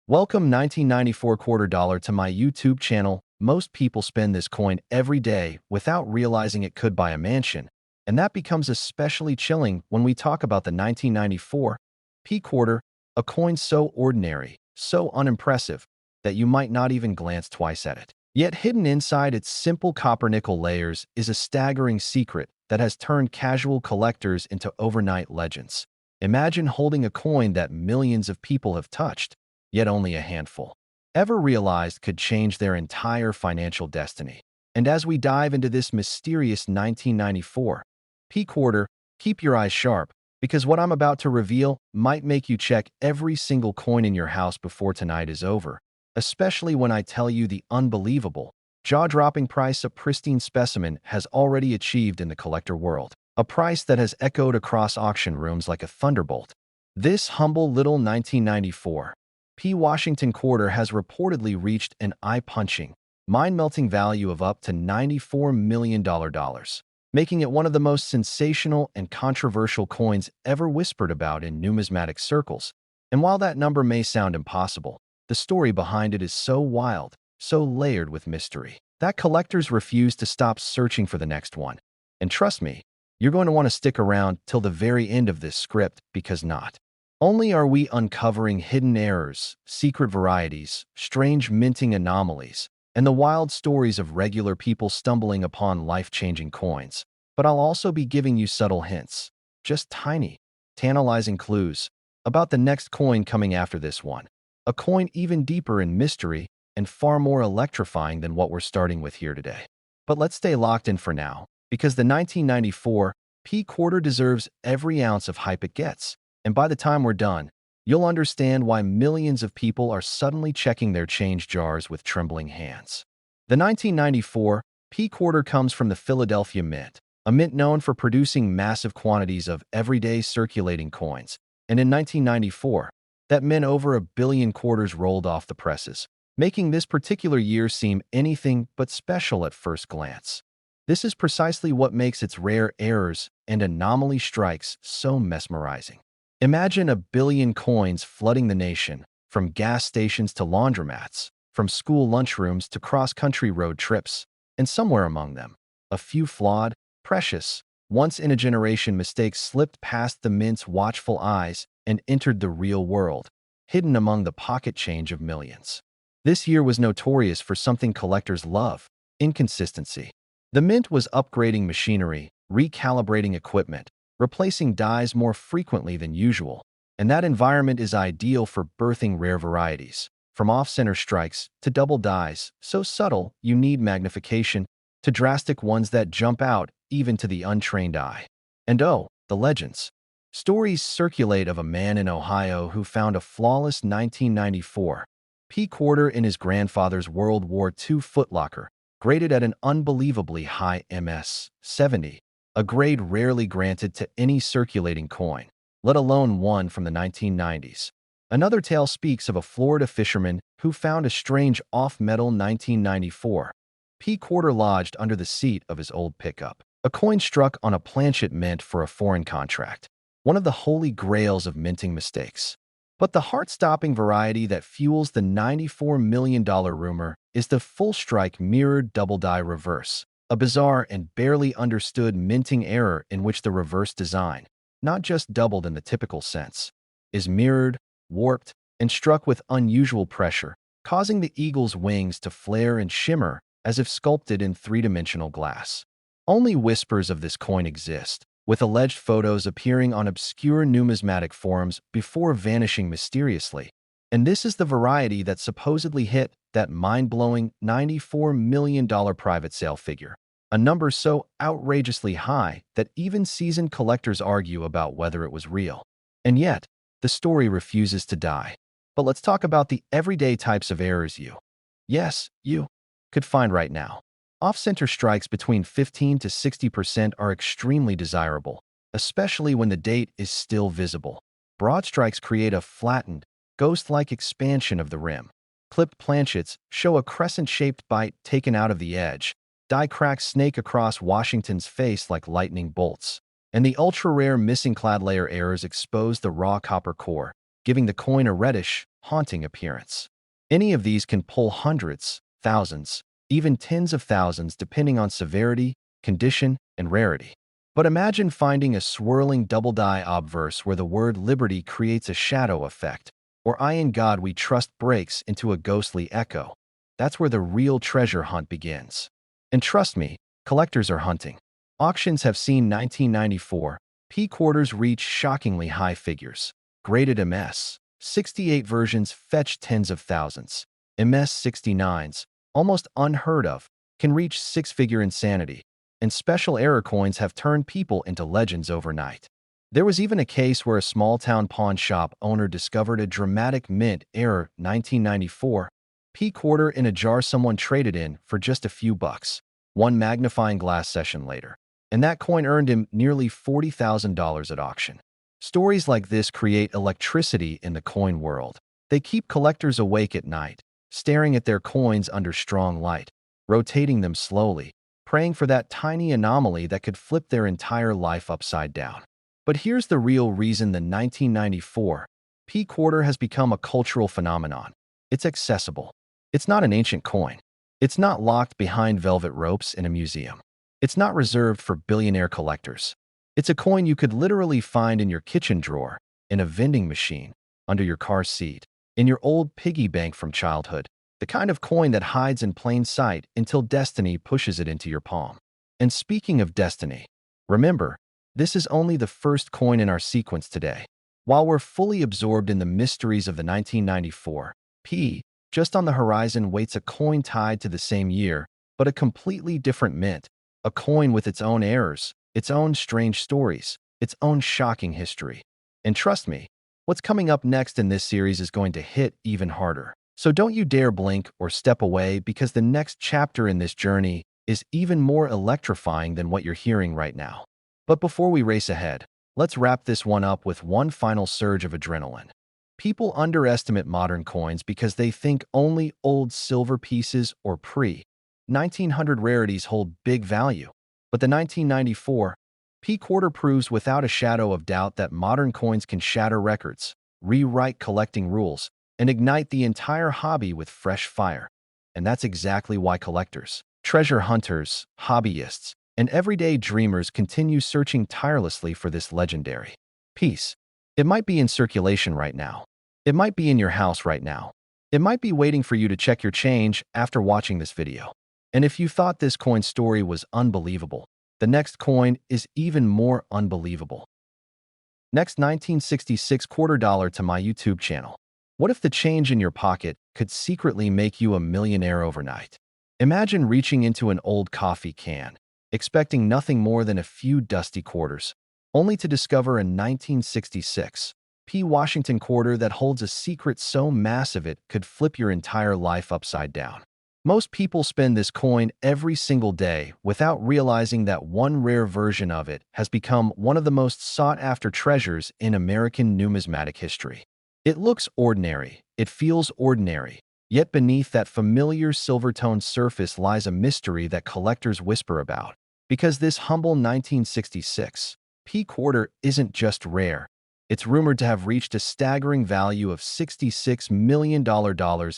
Welcome 1994 quarter dollar to my YouTube channel. Most people spend this coin every day without realizing it could buy a mansion, and that becomes especially chilling when we talk about the 1994 P quarter, a coin so ordinary, so unimpressive, that you might not even glance twice at it. Yet hidden inside its simple copper-nickel layers is a staggering secret that has turned casual collectors into overnight legends. Imagine holding a coin that millions of people have touched, yet only a handful ever realized could change their entire financial destiny. And as we dive into this mysterious 1994 P quarter, keep your eyes sharp, because what I'm about to reveal might make you check every single coin in your house before tonight is over, especially when I tell you the unbelievable, jaw-dropping price a pristine specimen has already achieved in the collector world. A price that has echoed across auction rooms like a thunderbolt. This humble little 1994 P Washington quarter has reportedly reached an eye-punching, mind-melting value of up to $94 million, making it one of the most sensational and controversial coins ever whispered about in numismatic circles. And while that number may sound impossible, the story behind it is so wild, so layered with mystery, that collectors refuse to stop searching for the next one. And trust me, you're going to want to stick around till the very end of this script, because not only are we uncovering hidden errors, secret varieties, strange minting anomalies, and the wild stories of regular people stumbling upon life-changing coins, but I'll also be giving you subtle hints, just tiny, tantalizing clues, about the next coin coming after this one. A coin even deeper in mystery and far more electrifying than what we're starting with here today. But let's stay locked in for now, because the 1994 P quarter deserves every ounce of hype it gets. And by the time we're done, you'll understand why millions of people are suddenly checking their change jars with trembling hands. The 1994 P quarter comes from the Philadelphia Mint, a mint known for producing massive quantities of everyday circulating coins. And in 1994, that meant over 1 billion quarters rolled off the presses, making this particular year seem anything but special at first glance. This is precisely what makes its rare errors and anomaly strikes so mesmerizing. Imagine 1 billion coins flooding the nation, from gas stations to laundromats, from school lunchrooms to cross-country road trips, and somewhere among them, a few flawed, precious, once-in-a-generation mistakes slipped past the mint's watchful eyes and entered the real world, hidden among the pocket change of millions. This year was notorious for something collectors love: inconsistency. The mint was upgrading machinery, recalibrating equipment, replacing dies more frequently than usual, and that environment is ideal for birthing rare varieties, from off-center strikes to double dies, so subtle you need magnification, to drastic ones that jump out even to the untrained eye. And oh, the legends. Stories circulate of a man in Ohio who found a flawless 1994 P quarter in his grandfather's World War II footlocker, graded at an unbelievably high MS 70. A grade rarely granted to any circulating coin, let alone one from the 1990s. Another tale speaks of a Florida fisherman who found a strange off-metal 1994 P quarter lodged under the seat of his old pickup, a coin struck on a planchet meant for a foreign contract, one of the holy grails of minting mistakes. But the heart-stopping variety that fuels the $94 million rumor is the full-strike mirrored double-die reverse, a bizarre and barely understood minting error in which the reverse design, not just doubled in the typical sense, is mirrored, warped, and struck with unusual pressure, causing the eagle's wings to flare and shimmer as if sculpted in three-dimensional glass. Only whispers of this coin exist, with alleged photos appearing on obscure numismatic forums before vanishing mysteriously. And this is the variety that supposedly hit that mind-blowing $94 million private sale figure, a number so outrageously high that even seasoned collectors argue about whether it was real. And yet, the story refuses to die. But let's talk about the everyday types of errors you could find right now. Off-center strikes between 15 to 60% are extremely desirable, especially when the date is still visible. Broad strikes create a flattened, ghost-like expansion of the rim. Clipped planchets show a crescent-shaped bite taken out of the edge. Die cracks snake across Washington's face like lightning bolts. And the ultra-rare missing clad layer errors expose the raw copper core, giving the coin a reddish, haunting appearance. Any of these can pull hundreds, thousands, even tens of thousands depending on severity, condition, and rarity. But imagine finding a swirling double-die obverse where the word liberty creates a shadow effect, or I in God we trust breaks into a ghostly echo. That's where the real treasure hunt begins. And trust me, collectors are hunting. Auctions have seen 1994 P quarters reach shockingly high figures. Graded MS 68 versions fetch tens of thousands. MS 69s, almost unheard of, can reach six-figure insanity, and special error coins have turned people into legends overnight. There was even a case where a small-town pawn shop owner discovered a dramatic mint error 1994 P quarter in a jar someone traded in for just a few bucks, one magnifying glass session later. And that coin earned him nearly $40,000 at auction. Stories like this create electricity in the coin world. They keep collectors awake at night, staring at their coins under strong light, rotating them slowly, praying for that tiny anomaly that could flip their entire life upside down. But here's the real reason the 1994 P quarter has become a cultural phenomenon. It's accessible. It's not an ancient coin. It's not locked behind velvet ropes in a museum. It's not reserved for billionaire collectors. It's a coin you could literally find in your kitchen drawer, in a vending machine, under your car seat, in your old piggy bank from childhood, the kind of coin that hides in plain sight until destiny pushes it into your palm. And speaking of destiny, remember, this is only the first coin in our sequence today. While we're fully absorbed in the mysteries of the 1994 P, just on the horizon waits a coin tied to the same year, but a completely different mint, a coin with its own errors, its own strange stories, its own shocking history. And trust me, what's coming up next in this series is going to hit even harder. So don't you dare blink or step away, because the next chapter in this journey is even more electrifying than what you're hearing right now. But before we race ahead, let's wrap this one up with one final surge of adrenaline. People underestimate modern coins because they think only old silver pieces or pre-1900 rarities hold big value. But the 1994 P quarter proves without a shadow of doubt that modern coins can shatter records, rewrite collecting rules, and ignite the entire hobby with fresh fire. And that's exactly why collectors, treasure hunters, hobbyists, and everyday dreamers continue searching tirelessly for this legendary piece. It might be in circulation right now. It might be in your house right now. It might be waiting for you to check your change after watching this video. And if you thought this coin story was unbelievable, the next coin is even more unbelievable. Next, 1966 quarter dollar to my YouTube channel. What if the change in your pocket could secretly make you a millionaire overnight? Imagine reaching into an old coffee can, expecting nothing more than a few dusty quarters, only to discover a 1966 P Washington quarter that holds a secret so massive it could flip your entire life upside down. Most people spend this coin every single day without realizing that one rare version of it has become one of the most sought-after treasures in American numismatic history. It looks ordinary, it feels ordinary, yet beneath that familiar silver-toned surface lies a mystery that collectors whisper about. Because this humble 1966 P quarter isn't just rare, it's rumored to have reached a staggering value of $66 million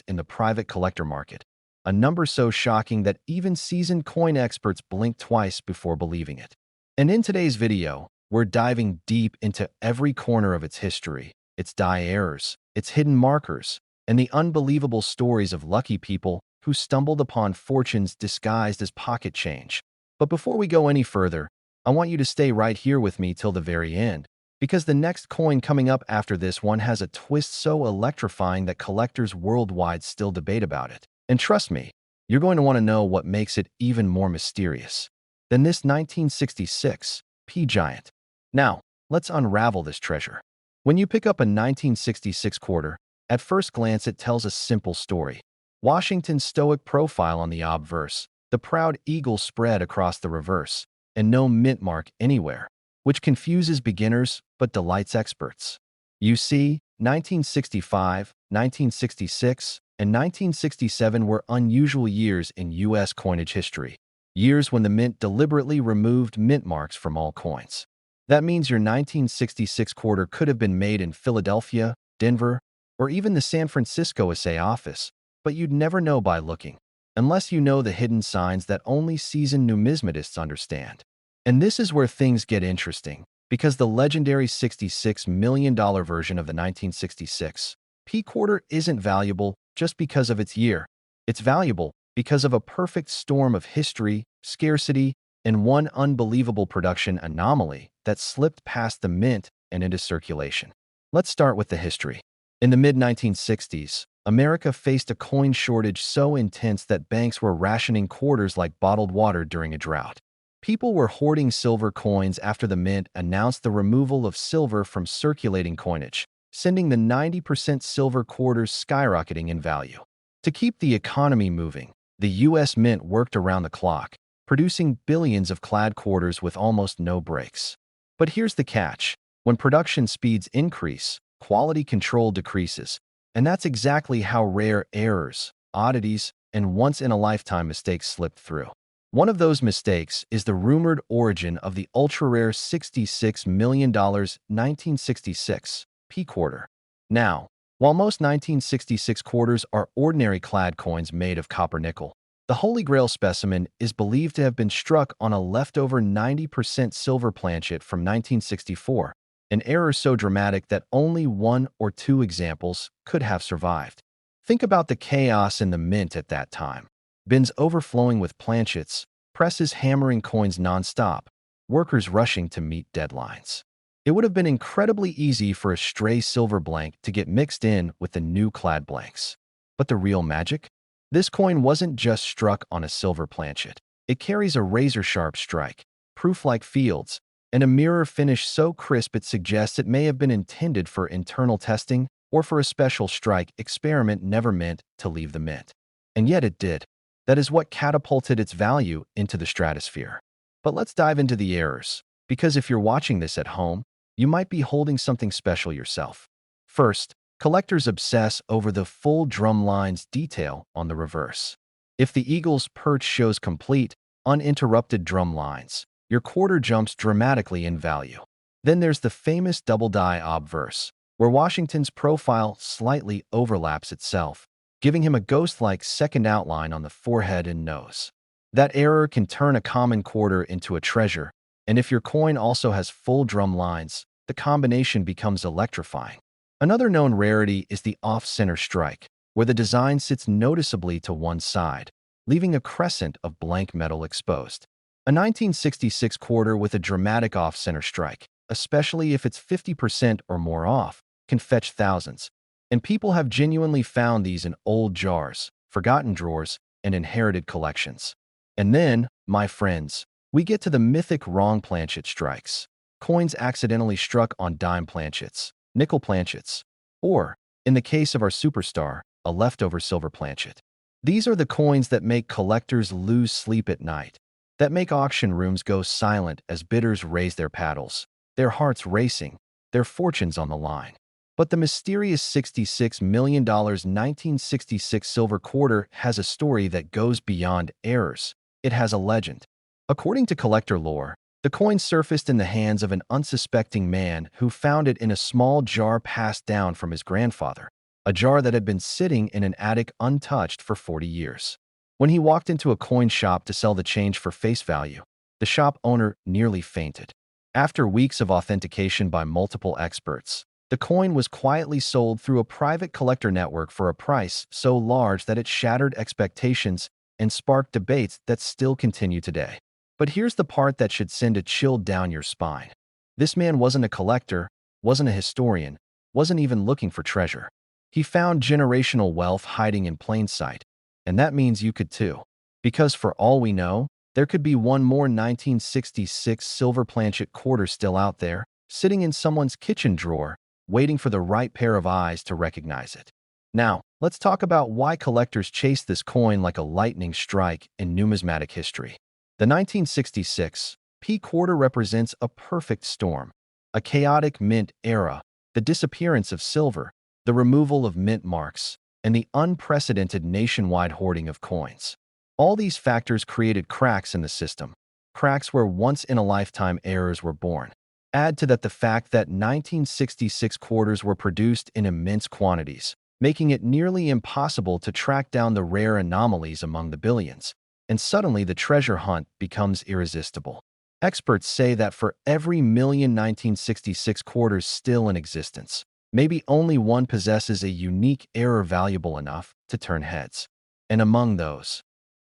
in the private collector market, a number so shocking that even seasoned coin experts blink twice before believing it. And in today's video, we're diving deep into every corner of its history, its die errors, its hidden markers, and the unbelievable stories of lucky people who stumbled upon fortunes disguised as pocket change. But before we go any further, I want you to stay right here with me till the very end, because the next coin coming up after this one has a twist so electrifying that collectors worldwide still debate about it. And trust me, you're going to want to know what makes it even more mysterious than this 1966 P giant. Now, let's unravel this treasure. When you pick up a 1966 quarter, at first glance it tells a simple story. Washington's stoic profile on the obverse, the proud eagle spread across the reverse, and no mint mark anywhere, which confuses beginners but delights experts. You see, 1965, 1966, and 1967 were unusual years in U.S. coinage history, years when the mint deliberately removed mint marks from all coins. That means your 1966 quarter could have been made in Philadelphia, Denver, or even the San Francisco SA office, but you'd never know by looking, unless you know the hidden signs that only seasoned numismatists understand. And this is where things get interesting, because the legendary $66 million version of the 1966 P quarter isn't valuable just because of its year. It's valuable because of a perfect storm of history, scarcity, and one unbelievable production anomaly that slipped past the mint and into circulation. Let's start with the history. In the mid-1960s, America faced a coin shortage so intense that banks were rationing quarters like bottled water during a drought. People were hoarding silver coins after the mint announced the removal of silver from circulating coinage, sending the 90% silver quarters skyrocketing in value. To keep the economy moving, the U.S. Mint worked around the clock, producing billions of clad quarters with almost no breaks. But here's the catch. When production speeds increase, quality control decreases, and that's exactly how rare errors, oddities, and once-in-a-lifetime mistakes slipped through. One of those mistakes is the rumored origin of the ultra-rare $66 million 1966 P quarter. Now, while most 1966 quarters are ordinary clad coins made of copper nickel, the Holy Grail specimen is believed to have been struck on a leftover 90% silver planchet from 1964, an error so dramatic that only one or two examples could have survived. Think about the chaos in the mint at that time. Bins overflowing with planchets, presses hammering coins nonstop, workers rushing to meet deadlines. It would have been incredibly easy for a stray silver blank to get mixed in with the new clad blanks. But the real magic? This coin wasn't just struck on a silver planchet. It carries a razor-sharp strike, proof-like fields, and a mirror finish so crisp it suggests it may have been intended for internal testing or for a special strike experiment never meant to leave the mint. And yet it did. That is what catapulted its value into the stratosphere. But let's dive into the errors, because if you're watching this at home, you might be holding something special yourself. First, collectors obsess over the full drum lines detail on the reverse. If the eagle's perch shows complete, uninterrupted drum lines, your quarter jumps dramatically in value. Then there's the famous double-die obverse, where Washington's profile slightly overlaps itself, giving him a ghost-like second outline on the forehead and nose. That error can turn a common quarter into a treasure, and if your coin also has full drum lines, the combination becomes electrifying. Another known rarity is the off-center strike, where the design sits noticeably to one side, leaving a crescent of blank metal exposed. A 1966 quarter with a dramatic off-center strike, especially if it's 50% or more off, can fetch thousands. And people have genuinely found these in old jars, forgotten drawers, and inherited collections. And then, my friends, we get to the mythic wrong planchet strikes. Coins accidentally struck on dime planchets, nickel planchets, or, in the case of our superstar, a leftover silver planchet. These are the coins that make collectors lose sleep at night, that make auction rooms go silent as bidders raise their paddles, their hearts racing, their fortunes on the line. But the mysterious $66 million 1966 silver quarter has a story that goes beyond errors. It has a legend. According to collector lore, the coin surfaced in the hands of an unsuspecting man who found it in a small jar passed down from his grandfather, a jar that had been sitting in an attic untouched for 40 years. When he walked into a coin shop to sell the change for face value, the shop owner nearly fainted. After weeks of authentication by multiple experts, the coin was quietly sold through a private collector network for a price so large that it shattered expectations and sparked debates that still continue today. But here's the part that should send a chill down your spine. This man wasn't a collector, wasn't a historian, wasn't even looking for treasure. He found generational wealth hiding in plain sight. And that means you could too. Because for all we know, there could be one more 1966 silver planchet quarter still out there, sitting in someone's kitchen drawer, waiting for the right pair of eyes to recognize it. Now, let's talk about why collectors chase this coin like a lightning strike in numismatic history. The 1966 P quarter represents a perfect storm, a chaotic mint era, the disappearance of silver, the removal of mint marks, and the unprecedented nationwide hoarding of coins. All these factors created cracks in the system, cracks where once-in-a-lifetime errors were born. Add to that the fact that 1966 quarters were produced in immense quantities, making it nearly impossible to track down the rare anomalies among the billions, and suddenly the treasure hunt becomes irresistible. Experts say that for every million 1966 quarters still in existence, maybe only one possesses a unique error valuable enough to turn heads. And among those,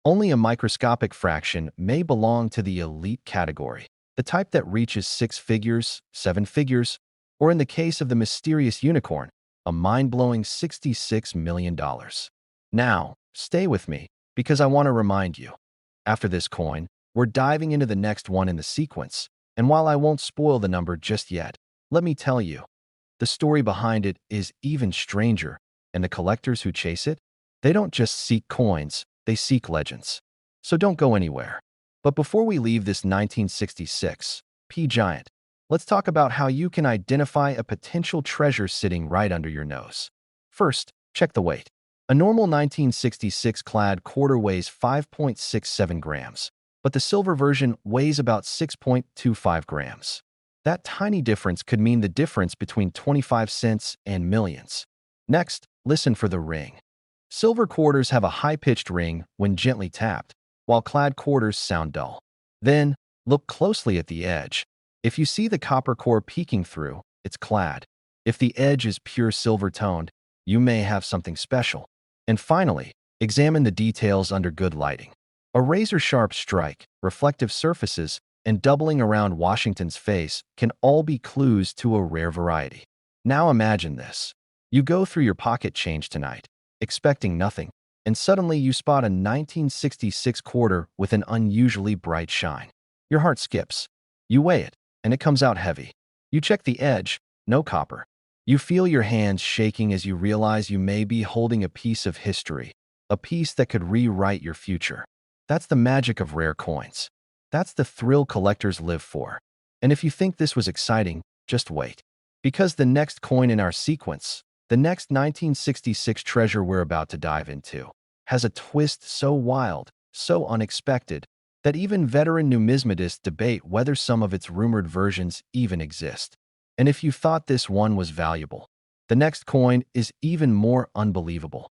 only a microscopic fraction may belong to the elite category, the type that reaches six figures, seven figures, or in the case of the mysterious unicorn, a mind-blowing $66 million. Now, stay with me, because I want to remind you. After this coin, we're diving into the next one in the sequence, and while I won't spoil the number just yet, let me tell you, the story behind it is even stranger, and the collectors who chase it, they don't just seek coins, they seek legends. So don't go anywhere. But before we leave this 1966 P giant, let's talk about how you can identify a potential treasure sitting right under your nose. First, check the weight. A normal 1966 clad quarter weighs 5.67 grams, but the silver version weighs about 6.25 grams. That tiny difference could mean the difference between 25 cents and millions. Next, listen for the ring. Silver quarters have a high-pitched ring when gently tapped, while clad quarters sound dull. Then, look closely at the edge. If you see the copper core peeking through, it's clad. If the edge is pure silver-toned, you may have something special. And finally, examine the details under good lighting. A razor-sharp strike, reflective surfaces, and doubling around Washington's face can all be clues to a rare variety. Now imagine this. You go through your pocket change tonight, expecting nothing, and suddenly you spot a 1966 quarter with an unusually bright shine. Your heart skips. You weigh it, and it comes out heavy. You check the edge, no copper. You feel your hands shaking as you realize you may be holding a piece of history, a piece that could rewrite your future. That's the magic of rare coins. That's the thrill collectors live for. And if you think this was exciting, just wait. Because the next coin in our sequence, the next 1966 treasure we're about to dive into, has a twist so wild, so unexpected, that even veteran numismatists debate whether some of its rumored versions even exist. And if you thought this one was valuable, the next coin is even more unbelievable.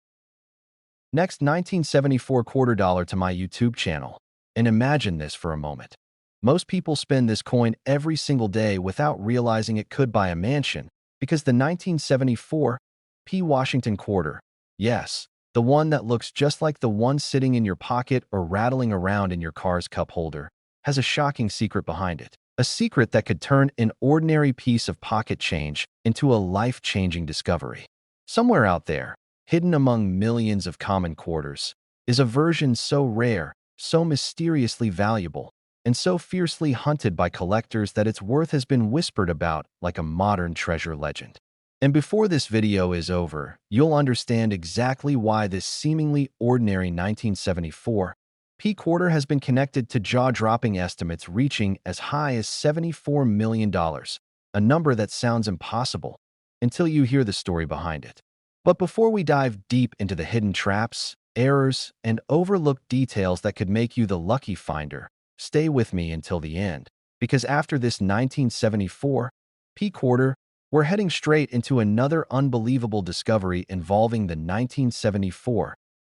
Next, 1974 quarter dollar to my YouTube channel. And imagine this for a moment. Most people spend this coin every single day without realizing it could buy a mansion, because the 1974 P Washington quarter, yes, the one that looks just like the one sitting in your pocket or rattling around in your car's cup holder, has a shocking secret behind it. A secret that could turn an ordinary piece of pocket change into a life-changing discovery. Somewhere out there, hidden among millions of common quarters, is a version so rare, so mysteriously valuable, and so fiercely hunted by collectors that its worth has been whispered about like a modern treasure legend. And before this video is over, you'll understand exactly why this seemingly ordinary 1974 P quarter has been connected to jaw-dropping estimates reaching as high as $74 million, a number that sounds impossible until you hear the story behind it. But before we dive deep into the hidden traps, errors, and overlooked details that could make you the lucky finder, stay with me until the end, because after this 1974 P quarter, we're heading straight into another unbelievable discovery involving the 1974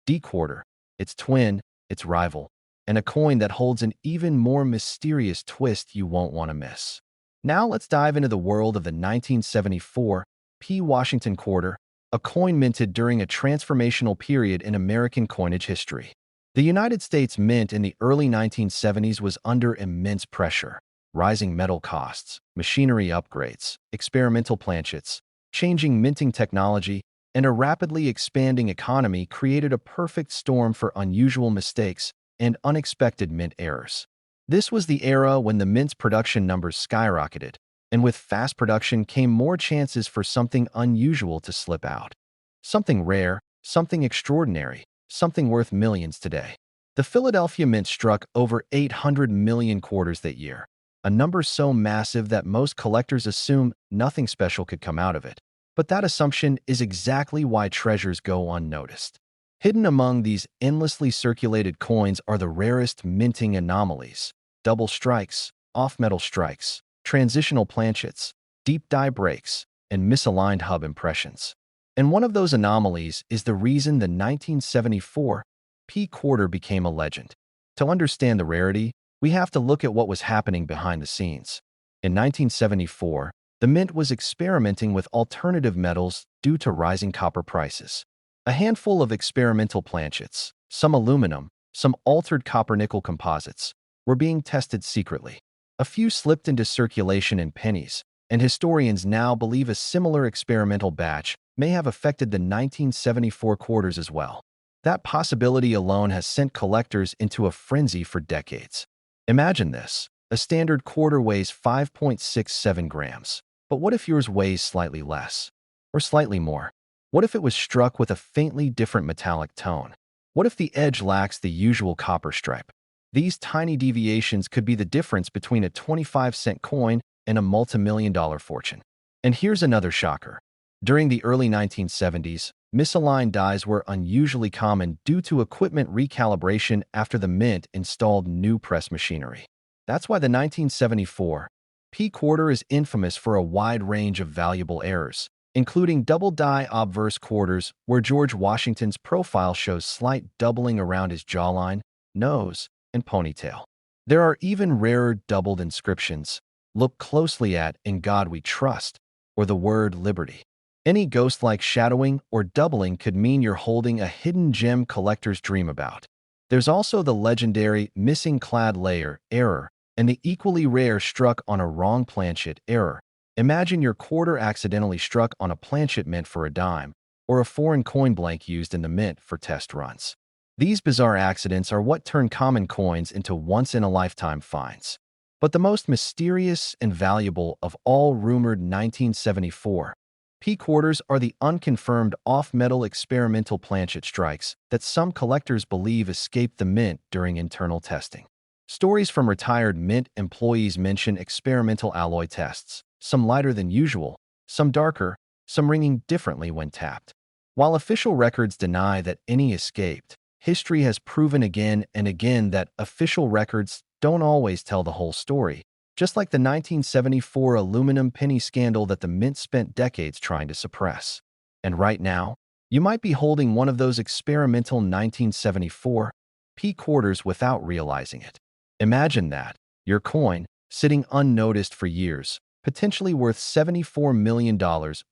D quarter, its twin, its rival, and a coin that holds an even more mysterious twist you won't want to miss. Now let's dive into the world of the 1974 P Washington quarter, a coin minted during a transformational period in American coinage history. The United States Mint in the early 1970s was under immense pressure. Rising metal costs, machinery upgrades, experimental planchets, changing minting technology, and a rapidly expanding economy created a perfect storm for unusual mistakes and unexpected mint errors. This was the era when the mint's production numbers skyrocketed, and with fast production came more chances for something unusual to slip out. Something rare, something extraordinary, something worth millions today. The Philadelphia Mint struck over 800 million quarters that year, a number so massive that most collectors assume nothing special could come out of it. But that assumption is exactly why treasures go unnoticed. Hidden among these endlessly circulated coins are the rarest minting anomalies: double strikes, off-metal strikes, transitional planchets, deep die breaks, and misaligned hub impressions. And one of those anomalies is the reason the 1974 P quarter became a legend. To understand the rarity, we have to look at what was happening behind the scenes. In 1974, the Mint was experimenting with alternative metals due to rising copper prices. A handful of experimental planchets, some aluminum, some altered copper-nickel composites, were being tested secretly. A few slipped into circulation in pennies, and historians now believe a similar experimental batch may have affected the 1974 quarters as well. That possibility alone has sent collectors into a frenzy for decades. Imagine this. A standard quarter weighs 5.67 grams. But what if yours weighs slightly less? Or slightly more? What if it was struck with a faintly different metallic tone? What if the edge lacks the usual copper stripe? These tiny deviations could be the difference between a 25-cent coin and a multi-million-dollar fortune. And here's another shocker. During the early 1970s, misaligned dies were unusually common due to equipment recalibration after the Mint installed new press machinery. That's why the 1974 P quarter is infamous for a wide range of valuable errors, including double die obverse quarters where George Washington's profile shows slight doubling around his jawline, nose, and ponytail. There are even rarer doubled inscriptions. Look closely at "In God We Trust" or the word liberty. Any ghost-like shadowing or doubling could mean you're holding a hidden gem collectors dream about. There's also the legendary missing clad layer error and the equally rare struck on a wrong planchet error. Imagine your quarter accidentally struck on a planchet meant for a dime or a foreign coin blank used in the Mint for test runs. These bizarre accidents are what turn common coins into once-in-a-lifetime finds. But the most mysterious and valuable of all rumored 1974 P quarters are the unconfirmed off-metal experimental planchet strikes that some collectors believe escaped the Mint during internal testing. Stories from retired Mint employees mention experimental alloy tests, some lighter than usual, some darker, some ringing differently when tapped. While official records deny that any escaped, history has proven again and again that official records don't always tell the whole story, just like the 1974 aluminum penny scandal that the Mint spent decades trying to suppress. And right now, you might be holding one of those experimental 1974 P quarters without realizing it. Imagine that, your coin, sitting unnoticed for years, potentially worth $74 million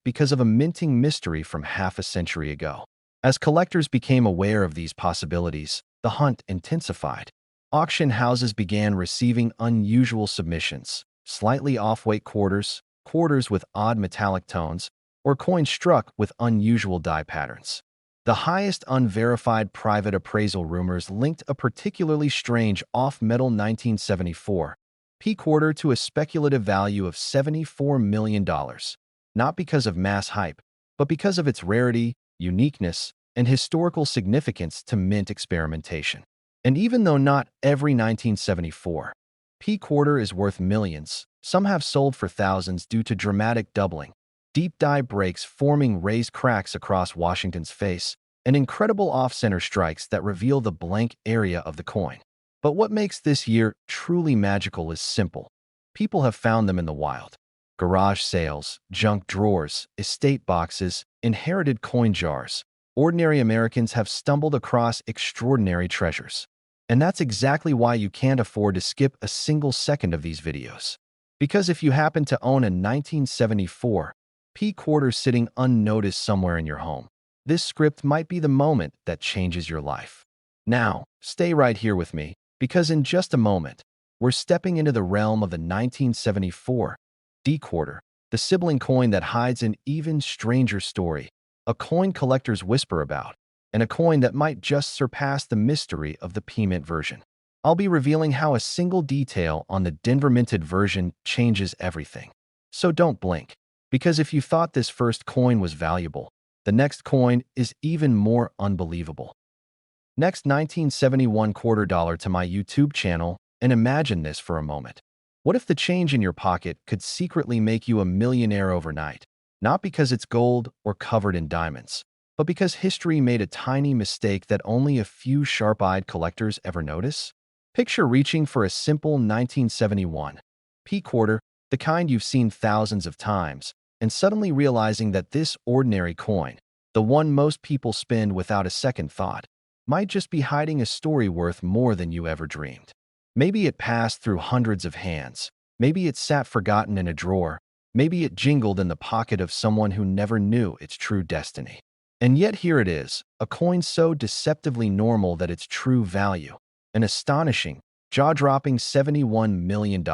because of a minting mystery from half a century ago. As collectors became aware of these possibilities, the hunt intensified. Auction houses began receiving unusual submissions, slightly off-weight quarters, quarters with odd metallic tones, or coins struck with unusual die patterns. The highest unverified private appraisal rumors linked a particularly strange off-metal 1974 P quarter to a speculative value of $74 million, not because of mass hype, but because of its rarity, uniqueness, and historical significance to Mint experimentation. And even though not every 1974 P quarter is worth millions, some have sold for thousands due to dramatic doubling, deep die breaks forming raised cracks across Washington's face, and incredible off-center strikes that reveal the blank area of the coin. But what makes this year truly magical is simple. People have found them in the wild. Garage sales, junk drawers, estate boxes, inherited coin jars. Ordinary Americans have stumbled across extraordinary treasures. And that's exactly why you can't afford to skip a single second of these videos. Because if you happen to own a 1974 P quarter sitting unnoticed somewhere in your home, this script might be the moment that changes your life. Now, stay right here with me, because in just a moment, we're stepping into the realm of the 1974 D quarter, the sibling coin that hides an even stranger story, a coin collectors whisper about, and a coin that might just surpass the mystery of the P-Mint version. I'll be revealing how a single detail on the Denver minted version changes everything. So don't blink, because if you thought this first coin was valuable, the next coin is even more unbelievable. Next 1971 quarter dollar to my YouTube channel, and imagine this for a moment. What if the change in your pocket could secretly make you a millionaire overnight? Not because it's gold or covered in diamonds, but because history made a tiny mistake that only a few sharp-eyed collectors ever notice? Picture reaching for a simple 1971 P quarter, the kind you've seen thousands of times, and suddenly realizing that this ordinary coin, the one most people spend without a second thought, might just be hiding a story worth more than you ever dreamed. Maybe it passed through hundreds of hands. Maybe it sat forgotten in a drawer. Maybe it jingled in the pocket of someone who never knew its true destiny. And yet here it is, a coin so deceptively normal that its true value, an astonishing, jaw-dropping $71 million,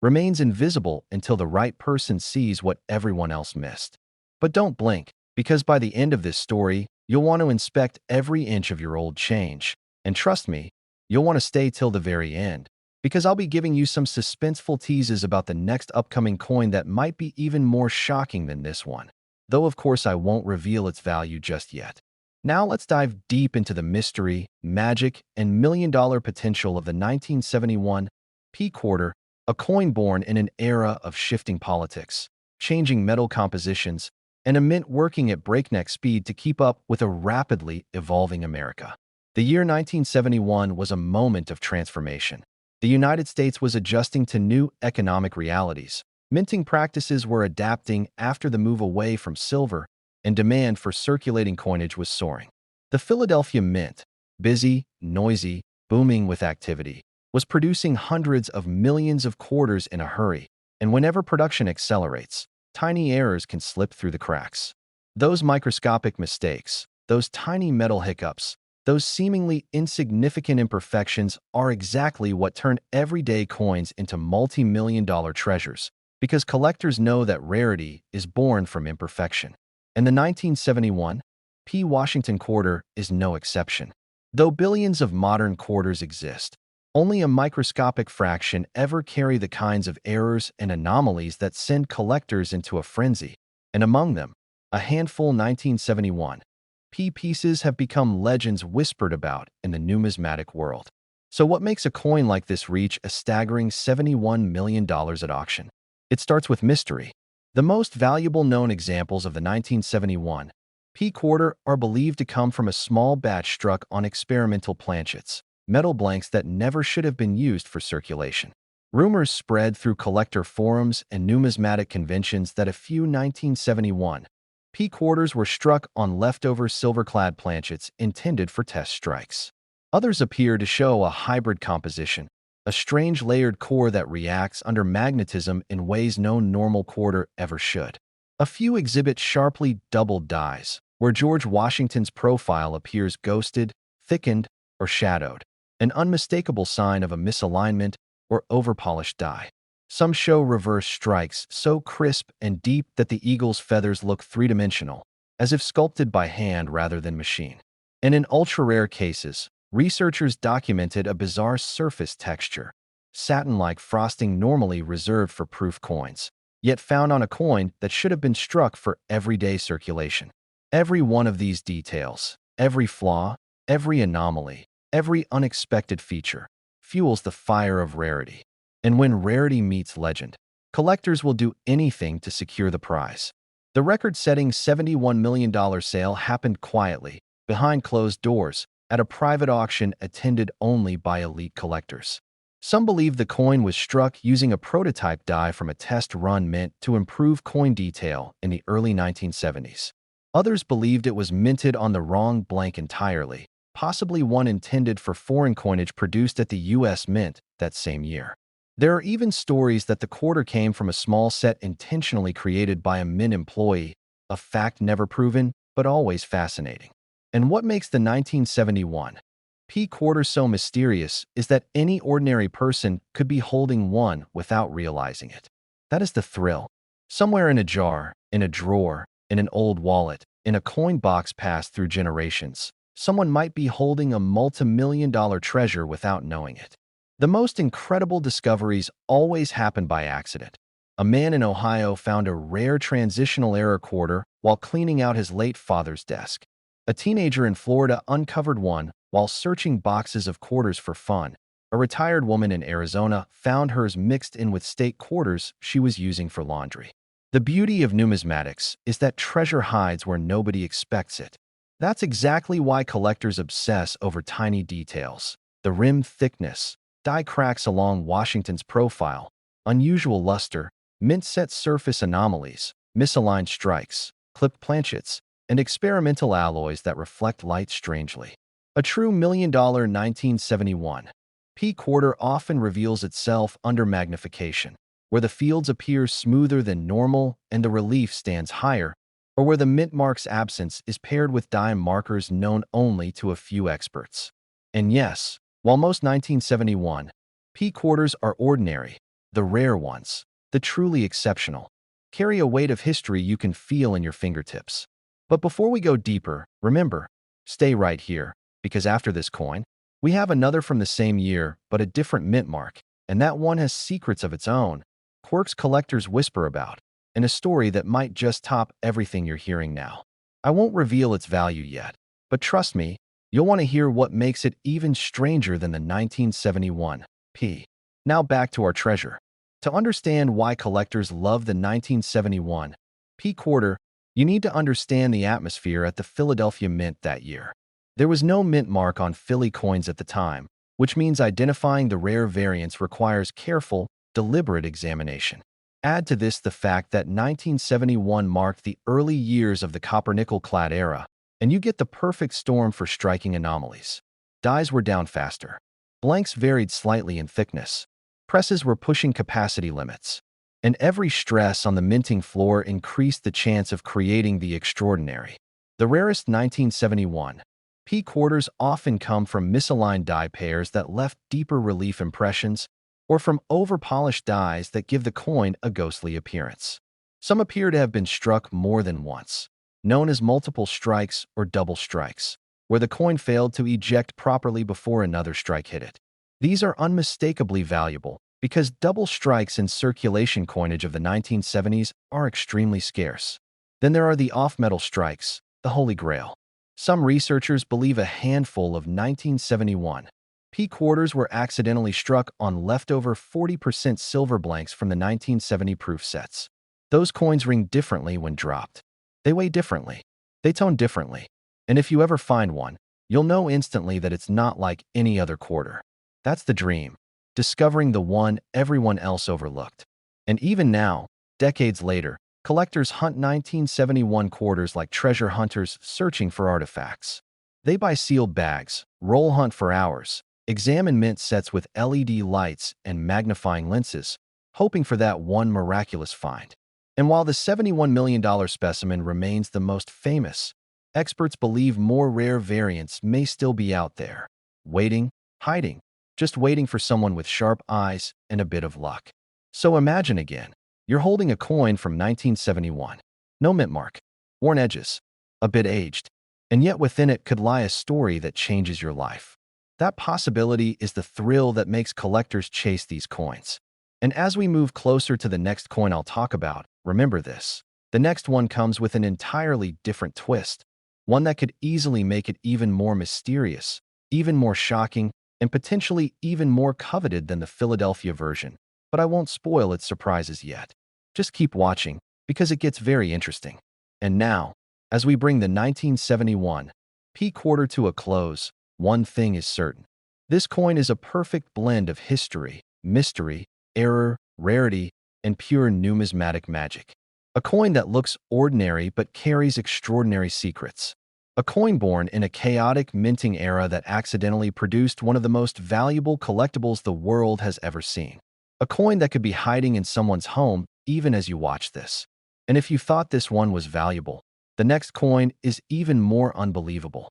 remains invisible until the right person sees what everyone else missed. But don't blink, because by the end of this story, you'll want to inspect every inch of your old change. And trust me, you'll want to stay till the very end, because I'll be giving you some suspenseful teases about the next upcoming coin that might be even more shocking than this one. Though of course I won't reveal its value just yet. Now let's dive deep into the mystery, magic, and million-dollar potential of the 1971 P quarter, a coin born in an era of shifting politics, changing metal compositions, and a mint working at breakneck speed to keep up with a rapidly evolving America. The year 1971 was a moment of transformation. The United States was adjusting to new economic realities. Minting practices were adapting after the move away from silver, and demand for circulating coinage was soaring. The Philadelphia Mint, busy, noisy, booming with activity, was producing hundreds of millions of quarters in a hurry, and whenever production accelerates, tiny errors can slip through the cracks. Those microscopic mistakes, those tiny metal hiccups, those seemingly insignificant imperfections are exactly what turn everyday coins into multi-million-dollar treasures, because collectors know that rarity is born from imperfection. And the 1971 P. Washington quarter is no exception. Though billions of modern quarters exist, only a microscopic fraction ever carry the kinds of errors and anomalies that send collectors into a frenzy, and among them, a handful 1971 P pieces have become legends whispered about in the numismatic world. So what makes a coin like this reach a staggering $71 million at auction? It starts with mystery. The most valuable known examples of the 1971 P quarter are believed to come from a small batch struck on experimental planchets, metal blanks that never should have been used for circulation. Rumors spread through collector forums and numismatic conventions that a few 1971 P quarters were struck on leftover silver-clad planchets intended for test strikes. Others appear to show a hybrid composition, a strange layered core that reacts under magnetism in ways no normal quarter ever should. A few exhibit sharply doubled dies, where George Washington's profile appears ghosted, thickened, or shadowed, an unmistakable sign of a misalignment or overpolished die. Some show reverse strikes so crisp and deep that the eagle's feathers look three-dimensional, as if sculpted by hand rather than machine. And in ultra-rare cases, researchers documented a bizarre surface texture, satin-like frosting normally reserved for proof coins, yet found on a coin that should have been struck for everyday circulation. Every one of these details, every flaw, every anomaly, every unexpected feature, fuels the fire of rarity. And when rarity meets legend, collectors will do anything to secure the prize. The record-setting $71 million sale happened quietly, behind closed doors, at a private auction attended only by elite collectors. Some believe the coin was struck using a prototype die from a test run meant to improve coin detail in the early 1970s. Others believed it was minted on the wrong blank entirely, possibly one intended for foreign coinage produced at the U.S. Mint that same year. There are even stories that the quarter came from a small set intentionally created by a Mint employee, a fact never proven, but always fascinating. And what makes the 1971 P quarter so mysterious is that any ordinary person could be holding one without realizing it. That is the thrill. Somewhere in a jar, in a drawer, in an old wallet, in a coin box passed through generations, someone might be holding a multi-million-dollar treasure without knowing it. The most incredible discoveries always happen by accident. A man in Ohio found a rare transitional error quarter while cleaning out his late father's desk. A teenager in Florida uncovered one while searching boxes of quarters for fun. A retired woman in Arizona found hers mixed in with state quarters she was using for laundry. The beauty of numismatics is that treasure hides where nobody expects it. That's exactly why collectors obsess over tiny details. The rim thickness, die cracks along Washington's profile, unusual luster, mint-set surface anomalies, misaligned strikes, clipped planchets, and experimental alloys that reflect light strangely. A true million-dollar 1971 P quarter often reveals itself under magnification, where the fields appear smoother than normal and the relief stands higher, or where the mint mark's absence is paired with dime markers known only to a few experts. And yes, while most 1971 P quarters are ordinary, the rare ones, the truly exceptional, carry a weight of history you can feel in your fingertips. But before we go deeper, remember, stay right here, because after this coin, we have another from the same year, but a different mint mark, and that one has secrets of its own, quirks collectors whisper about, and a story that might just top everything you're hearing now. I won't reveal its value yet, but trust me, you'll want to hear what makes it even stranger than the 1971 P. Now back to our treasure. To understand why collectors love the 1971 P quarter, you need to understand the atmosphere at the Philadelphia Mint that year. There was no mint mark on Philly coins at the time, which means identifying the rare variants requires careful, deliberate examination. Add to this the fact that 1971 marked the early years of the copper-nickel-clad era, and you get the perfect storm for striking anomalies. Dies were down faster. Blanks varied slightly in thickness. Presses were pushing capacity limits. And every stress on the minting floor increased the chance of creating the extraordinary. The rarest 1971 P quarters often come from misaligned die pairs that left deeper relief impressions, or from over-polished dies that give the coin a ghostly appearance. Some appear to have been struck more than once, known as multiple strikes or double strikes, where the coin failed to eject properly before another strike hit it. These are unmistakably valuable because double strikes in circulation coinage of the 1970s are extremely scarce. Then there are the off-metal strikes, the holy grail. Some researchers believe a handful of 1971 P quarters were accidentally struck on leftover 40% silver blanks from the 1970 proof sets. Those coins ring differently when dropped. They weigh differently. They tone differently. And if you ever find one, you'll know instantly that it's not like any other quarter. That's the dream, discovering the one everyone else overlooked. And even now, decades later, collectors hunt 1971 quarters like treasure hunters searching for artifacts. They buy sealed bags, roll hunt for hours, examine mint sets with LED lights and magnifying lenses, hoping for that one miraculous find. And while the $71 million specimen remains the most famous, experts believe more rare variants may still be out there, waiting, hiding, just waiting for someone with sharp eyes and a bit of luck. So imagine again, you're holding a coin from 1971. No mint mark, worn edges, a bit aged, and yet within it could lie a story that changes your life. That possibility is the thrill that makes collectors chase these coins. And as we move closer to the next coin I'll talk about, remember this. The next one comes with an entirely different twist, one that could easily make it even more mysterious, even more shocking, and potentially even more coveted than the Philadelphia version. But I won't spoil its surprises yet. Just keep watching, because it gets very interesting. And now, as we bring the 1971 P quarter to a close, one thing is certain. This coin is a perfect blend of history, mystery, error, rarity, and pure numismatic magic. A coin that looks ordinary but carries extraordinary secrets. A coin born in a chaotic minting era that accidentally produced one of the most valuable collectibles the world has ever seen. A coin that could be hiding in someone's home even as you watch this. And if you thought this one was valuable, the next coin is even more unbelievable.